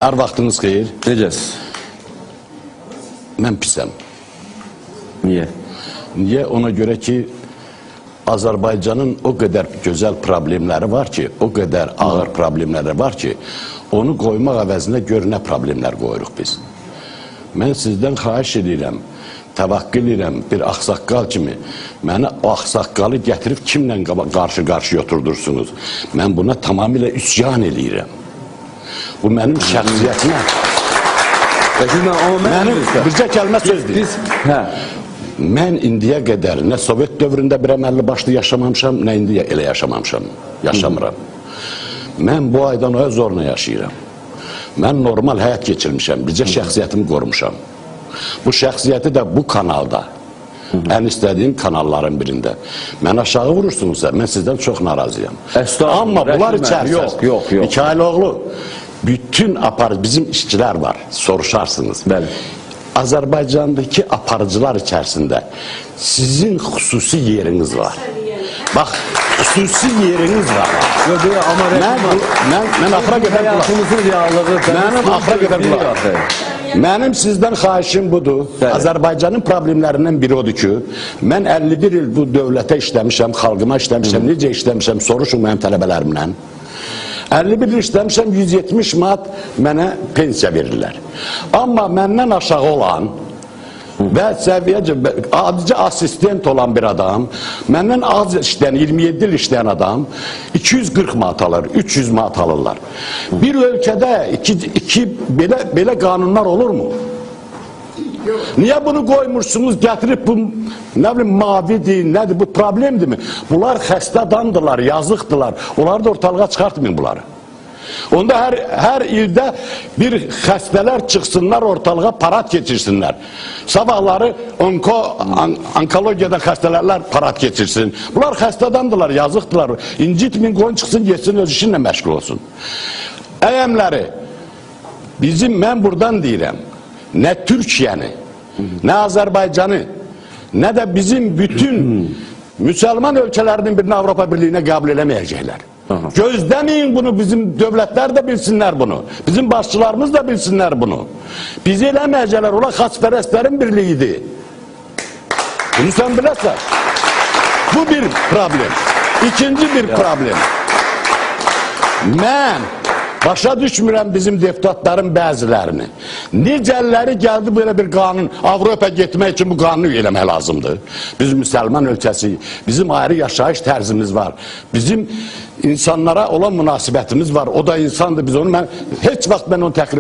Hər vaxtınız xeyir. Necəsiz? Mən pisəm. Niyə? Niyə? Ona görə ki, Azərbaycanın o qədər gözəl problemləri var ki, o qədər ağır problemləri var ki, onu qoymaq əvəzinə gör nə problemlər qoyuruq biz. Mən sizdən xahiş edirəm, təvaqqə edirəm bir axsaqqal kimi, məni o axsaqqalı gətirib kimlə qarşı-qarşıya oturdursunuz. Mən buna tamamilə üsyan edirəm. Bu mənim şəxsiyyətimə. Mənim bircə kəlmə söz deyil. Mən indiyə qədər nə Sovet dövründə bir əməlli başlı yaşamamışam, nə indi elə yaşamamışam, yaşamıram. Mən bu aydan oya zorla yaşayıram. Mən normal həyat keçirmişəm, bircə şəxsiyyətimi qorumuşam. Bu şəxsiyyəti də bu kanalda, ən istədiyim kanalların birində. Mən aşağı vurursunuzsa, mən sizdən çox narazıyam. Amma bunlar içərisində, Mikayıloğlu, bütün bizim işçilər var, soruşarsınız. Bəli. Azərbaycandakı aparıcılar içərisində sizin xüsusi yeriniz var. Bax, xüsusi yeriniz var. Mən axıra qədər mənim sizdən xahişim budur. Azərbaycanın problemlərindən biri odur ki, mən 51 il bu dövlətə işləmişəm, xalqıma işləmişəm, necə işləmişəm, soruşun mənim tələbələrimlə. 51 il işləmişəm, 170 manat mənə pensiya verirlər. Amma məndən aşağı olan və səviyyəcə, adicə asistent olan bir adam, məndən az işləyən, 27 il işləyən adam 240 manat alır, 300 manat alırlar. Bir ölkədə belə qanunlar olurmu? Niyə bunu qoymursunuz, gətirib bu, nə bilim, mavidir, nədir, bu problemdir mi? Bunlar xəstə adamdırlar, yazıqdırlar, onları da ortalığa çıxartmayın bunları. Onda hər ildə bir xəstələr çıxsınlar, ortalığa parad keçirsinlər. Sabahları onkologiyada xəstələrlər parad keçirsin. Bunlar xəstə adamdırlar, yazıqdırlar. İncitmin, qoyun çıxsın, geçsin, öz işinlə məşğul olsun. Əyəmləri, mən buradan deyirəm, nə Türkiyəni, nə Azərbaycanı, nə də bizim bütün müsəlman ölkələrinin birini Avropa Birliyinə qəbul eləməyəcəklər. Gözləməyin bunu, bizim dövlətlər də bilsinlər bunu, bizim başçılarımız da bilsinlər bunu. Bizi eləməyəcəklər, ola xaçpərəstlərin birliyidir. Bunu sən biləsən. Bu bir problem. İkinci bir problem. Mən başa düşmürəm bizim deputatların bəzilərini. Necələri gəldi belə bir qanun, Avropa getmək üçün bu qanunu eləmək lazımdır. Biz müsəlman ölkəsi, bizim ayrı yaşayış tərzimiz var. Bizim insanlara olan münasibətimiz var. O da insandır, biz onu heç vaxt mən onu təqrir